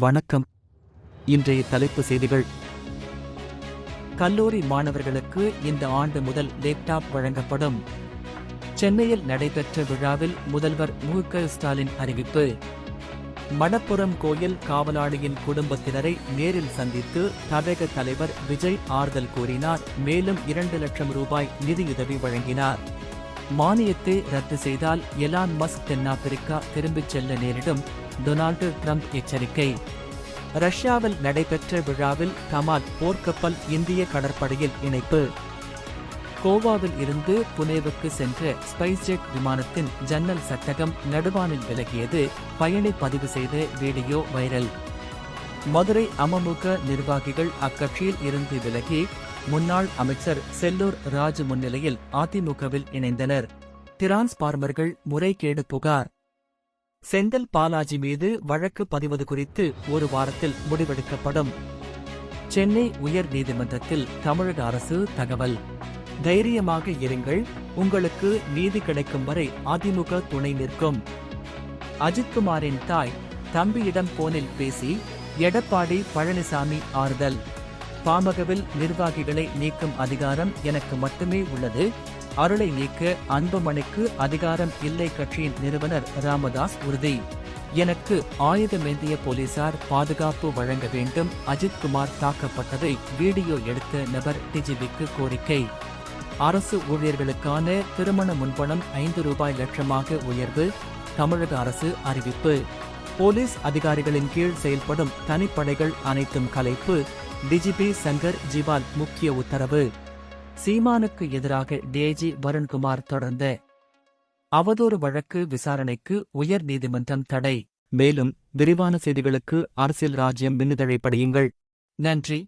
வணக்கம். இன்றைய தலைப்பு செய்திகள். கல்லூரி மாணவர்களுக்கு இந்த ஆண்டு முதல் லேப்டாப் வழங்கப்படும். சென்னையில் நடைபெற்ற விழாவில் முதல்வர் மு.க.ஸ்டாலின் அறிவிப்பு. மணப்புரம் கோயில் காவலாளியின் குடும்பத்தினரை நேரில் சந்தித்து தமிழக தலைவர் விஜய் ஆறுதல் கூறினார். மேலும் 2 லட்சம் ரூபாய் நிதியுதவி வழங்கினார். மானியத்தை ரத்து செய்தால் எலான் மஸ்க் தென்னாப்பிரிக்கா திரும்பிச் செல்ல நேரிடும், டொனால்டு டிரம்ப் எச்சரிக்கை. ரஷ்யாவில் நடைபெற்ற விழாவில் கமால் போர்க்கப்பல் இந்திய கடற்படையில் இணைப்பு. கோவாவில் இருந்து புனேவுக்கு சென்ற ஸ்பைஸ்ஜெட் விமானத்தின் ஜன்னல் சட்டகம் நடுவானில் விலகியது. பயணி பதிவு செய்த வீடியோ வைரல். மதுரை அமமுக நிர்வாகிகள் அக்கட்சியில் இருந்து விலகி முன்னாள் அமைச்சர் செல்லூர் ராஜு முன்னிலையில் அதிமுகவில் இணைந்தனர். டிரான்ஸ்பார்மர்கள் முறைகேடு புகார். செந்தில் பாலாஜி மீது வழக்கு பதிவது குறித்து ஒரு வாரத்தில் முடிவெடுக்கப்படும். சென்னை உயர் நீதிமன்றத்தில் தமிழக அரசு தகவல். தைரியமாக இருங்கள், உங்களுக்கு நீதி கிடைக்கும் வரை அதிமுக துணை நிற்கும். அஜித்குமாரின் தாய் தம்பியிடம் போனில் பேசி எடப்பாடி பழனிசாமி ஆறுதல். பாமகவில் நிர்வாகிகளை நீக்கும் அதிகாரம் எனக்கு மட்டுமே உள்ளது. அருளை நீக்க அன்புமணிக்கு அதிகாரம் இல்லை. கட்சியின் நிறுவனர் ராமதாஸ் உறுதி. எனக்கு ஆயுதமேந்திய போலீசார் பாதுகாப்பு வழங்க வேண்டும். அஜித்குமார் தாக்கப்பட்டதை வீடியோ எடுத்த நபர் டிஜிபிக்கு கோரிக்கை. அரசு ஊழியர்களுக்கான திருமண முன்பணம் 5 ரூபாய் லட்சமாக உயர்வு. தமிழக அரசு அறிவிப்பு. போலீஸ் அதிகாரிகளின் கீழ் செயல்படும் தனிப்படைகள் அனைத்தும் கலைப்பு. டிஜிபி சங்கர் ஜிவால் முக்கிய உத்தரவு. சீமானுக்கு எதிராக டிஐஜி வருண்குமார் தொடர்ந்த அவதூறு வழக்கு விசாரணைக்கு உயர் நீதிமன்றம் தடை. மேலும் விரிவான செய்திகளுக்கு அரசியல் ராஜ்யம் மின்னிதழை படியுங்கள். நன்றி.